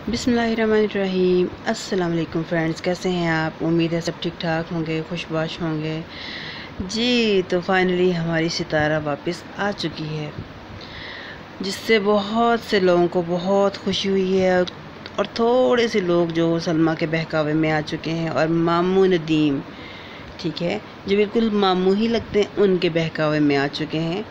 बिस्मिल्लाहिर्रहमानिर्रहीम। अस्सलाम वालेकुम फ्रेंड्स, कैसे हैं आप? उम्मीद है सब ठीक ठाक होंगे, खुशबाश होंगे। जी तो फाइनली हमारी सितारा वापस आ चुकी है, जिससे बहुत से लोगों को बहुत खुशी हुई है। और थोड़े से लोग जो सलमा के बहकावे में आ चुके हैं, और मामू नदीम, ठीक है, जो बिल्कुल मामू ही लगते हैं, उनके बहकावे में आ चुके हैं।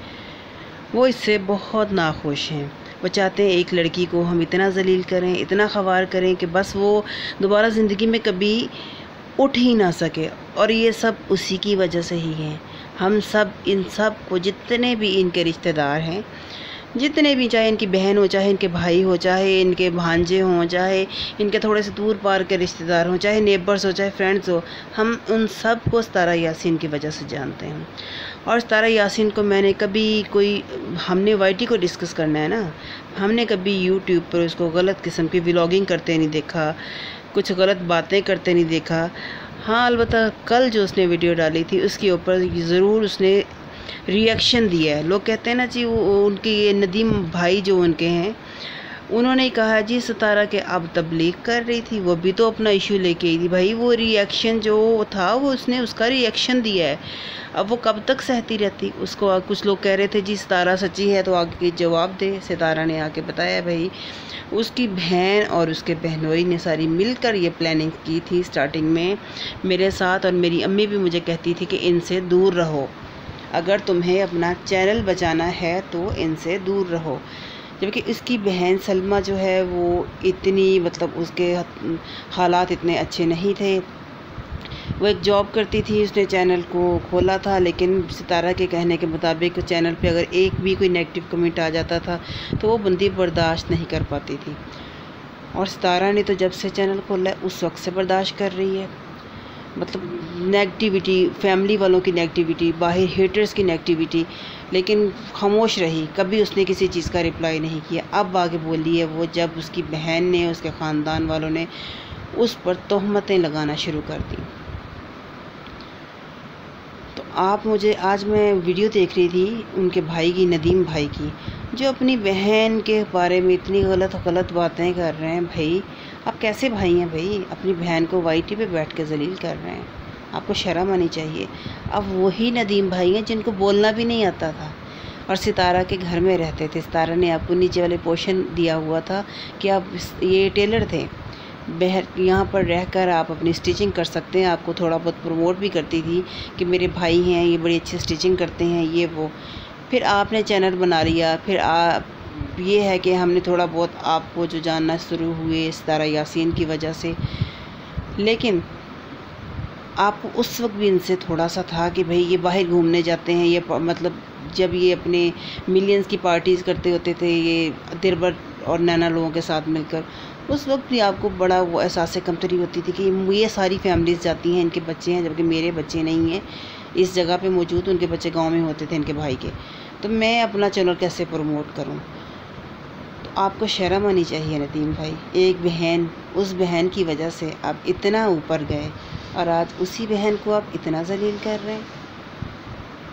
वो इससे बहुत नाखुश हैं। वो चाहते हैं एक लड़की को हम इतना ज़लील करें, इतना ख़वार करें कि बस वो दोबारा ज़िंदगी में कभी उठ ही ना सके। और ये सब उसी की वजह से ही है। हम सब इन सब को, जितने भी इनके रिश्तेदार हैं, जितने भी, चाहे इनकी बहन हो, चाहे इनके भाई हो, चाहे इनके भांजे हों, चाहे इनके थोड़े से दूर पार के रिश्तेदार हों, चाहे नेबर्स हो, चाहे फ्रेंड्स हो, हम उन सब को सितारा यासीन की वजह से जानते हैं। और सितारा यासीन को मैंने कभी हमने वाईटी को डिस्कस करना है ना, हमने कभी यूट्यूब पर उसको गलत किस्म की व्लॉगिंग करते नहीं देखा, कुछ गलत बातें करते नहीं देखा। हाँ, अलबत्ता कल जो उसने वीडियो डाली थी उसके ऊपर ज़रूर उसने रिएक्शन दिया है। लोग कहते हैं ना जी, वो उनके ये नदीम भाई जो उनके हैं, उन्होंने कहा जी सितारा के अब तबलीग कर रही थी, वो भी तो अपना इशू लेके आई थी। भाई वो रिएक्शन जो था, वो उसने उसका रिएक्शन दिया है। अब वो कब तक सहती रहती उसको? कुछ लोग कह रहे थे जी सितारा सच्ची है तो आगे जवाब दे। सितारा ने आके बताया भाई उसकी बहन और उसके बहनोई ने सारी मिलकर ये प्लानिंग की थी स्टार्टिंग में मेरे साथ। और मेरी अम्मी भी मुझे कहती थी कि इनसे दूर रहो, अगर तुम्हें अपना चैनल बचाना है तो इनसे दूर रहो। जबकि इसकी बहन सलमा जो है वो इतनी, मतलब उसके हालात इतने अच्छे नहीं थे। वो एक जॉब करती थी, उसने चैनल को खोला था, लेकिन सितारा के कहने के मुताबिक चैनल पे अगर एक भी कोई नेगेटिव कमेंट आ जाता था तो वो बंदी बर्दाश्त नहीं कर पाती थी। और सितारा ने तो जब से चैनल खोला है उस वक्त से बर्दाश्त कर रही है। मतलब नेगेटिविटी, फैमिली वालों की नेगेटिविटी, बाहर हेटर्स की नेगेटिविटी, लेकिन खामोश रही, कभी उसने किसी चीज़ का रिप्लाई नहीं किया। अब आगे बोली है वो, जब उसकी बहन ने, उसके ख़ानदान वालों ने उस पर तोहमतें लगाना शुरू कर दी। तो आज मैं वीडियो देख रही थी उनके भाई की, नदीम भाई की, जो अपनी बहन के बारे में इतनी गलत बातें कर रहे हैं। भाई आप कैसे भाई हैं भाई? अपनी बहन को वाईटी पे बैठ के जलील कर रहे हैं, आपको शर्म आनी चाहिए। अब वही नदीम भाई हैं जिनको बोलना भी नहीं आता था और सितारा के घर में रहते थे। सितारा ने आपको नीचे वाले पोर्शन दिया हुआ था कि आप, ये टेलर थे, यहाँ पर रहकर आप अपनी स्टिचिंग कर सकते हैं। आपको थोड़ा बहुत प्रमोट भी करती थी कि मेरे भाई हैं, ये बड़ी अच्छी स्टिचिंग करते हैं, ये वो। फिर आपने चैनल बना लिया, फिर आप, ये है कि हमने थोड़ा बहुत आपको जो जानना शुरू हुए सितारा यासीन की वजह से। लेकिन आपको उस वक्त भी इनसे थोड़ा सा था कि भाई ये बाहर घूमने जाते हैं, ये मतलब जब ये अपने मिलियंस की पार्टीज़ करते होते थे ये दिलबर और नैना लोगों के साथ मिलकर, उस वक्त भी आपको बड़ा वो एहसास कमतरी होती थी कि ये सारी फैमिलीज़ जाती हैं, इनके बच्चे हैं, जबकि मेरे बच्चे नहीं हैं इस जगह पे मौजूद, उनके बच्चे गांव में होते थे इनके भाई के। तो मैं अपना चैनल कैसे प्रमोट करूं? तो आपको शर्म आनी चाहिए नदीम भाई। एक बहन, उस बहन की वजह से आप इतना ऊपर गए और आज उसी बहन को आप इतना जलील कर रहे हैं।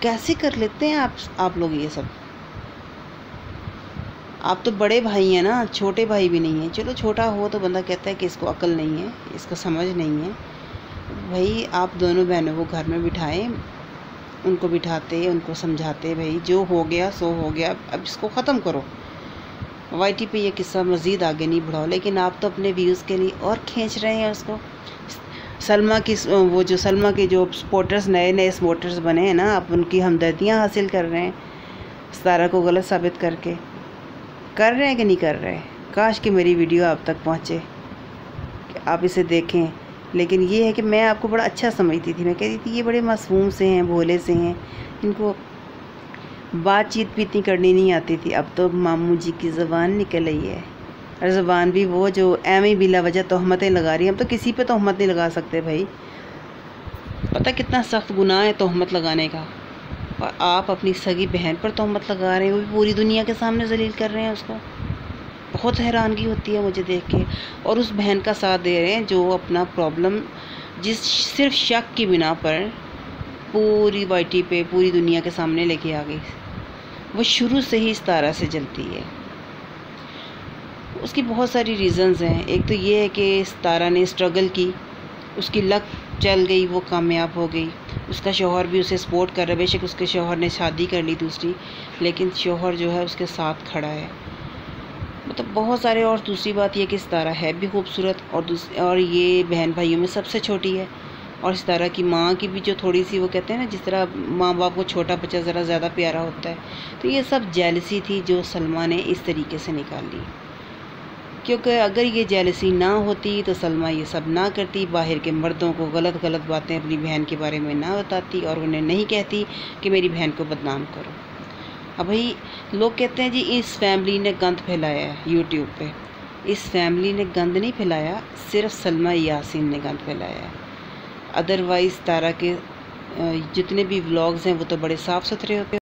कैसे कर लेते हैं आप लोग ये सब? आप तो बड़े भाई हैं ना, छोटे भाई भी नहीं हैं। चलो छोटा हो तो बंदा कहता है कि इसको अकल नहीं है, इसको समझ नहीं है। भाई आप दोनों बहनों को घर में बिठाएं, उनको बिठाते, उनको समझाते, भाई जो हो गया सो हो गया, अब इसको ख़त्म करो। वाईटी पे ये किस्सा मज़ीद आगे नहीं बढ़ाओ। लेकिन आप तो अपने व्यूज़ के लिए और खींच रहे हैं उसको। सलमा की, वो जो सलमा के जो सपोर्टर्स, नए सपोर्टर्स बने हैं ना, आप उनकी हमदर्दियाँ हासिल कर रहे हैं सितारा को गलत साबित करके। कर रहे हैं कि नहीं कर रहे? काश कि मेरी वीडियो आप तक पहुँचे, कि आप इसे देखें। लेकिन ये है कि मैं आपको बड़ा अच्छा समझती थी, मैं कहती थी ये बड़े मासूम से हैं, भोले से हैं, इनको बातचीत भी इतनी करनी नहीं आती थी। अब तो मामू जी की ज़बान निकल आई है, और ज़बान भी वो जो एवं बिला वजह तोहमतें लगा रही है। हम तो किसी पे तोहमत नहीं लगा सकते भाई, पता कितना सख्त गुनाह है तोहमत लगाने का। और आप अपनी सगी बहन पर तोहमत लगा रहे हैं, वो भी पूरी दुनिया के सामने जलील कर रहे हैं उसको। बहुत हैरानगी होती है मुझे देख के। और उस बहन का साथ दे रहे हैं जो अपना प्रॉब्लम, जिस सिर्फ शक की बिना पर पूरी वाईटी पे, पूरी दुनिया के सामने लेके आ गई। वो शुरू से ही सितारा से जलती है। उसकी बहुत सारी रीज़न्स हैं। एक तो ये है कि सितारा ने स्ट्रगल की, उसकी लक चल गई, वो कामयाब हो गई। उसका शौहर भी उसे सपोर्ट कर रहा है। बेशक उसके शौहर ने शादी कर ली दूसरी, लेकिन शौहर जो है उसके साथ खड़ा है। मतलब बहुत सारे। और दूसरी बात यह कि सितारा है भी खूबसूरत, और ये बहन भाइयों में सबसे छोटी है। और सितारा की माँ की भी जो थोड़ी सी, वो कहते हैं ना, जिस तरह माँ बाप को छोटा बच्चा ज़रा ज़्यादा प्यारा होता है, तो ये सब जेलसी थी जो सलमा ने इस तरीके से निकाल ली। क्योंकि अगर ये जेलसी ना होती तो सलमा ये सब ना करती, बाहर के मर्दों को गलत गलत बातें अपनी बहन के बारे में ना बताती और उन्हें नहीं कहती कि मेरी बहन को बदनाम करो। अब भाई लोग कहते हैं जी इस फैमिली ने गंद फैलाया है यूट्यूब पे। इस फैमिली ने गंद नहीं फैलाया, सिर्फ सलमा यासीन ने गंद फैलाया है। अदरवाइज़ तारा के जितने भी व्लॉग्स हैं वो तो बड़े साफ़ सुथरे होते हैं।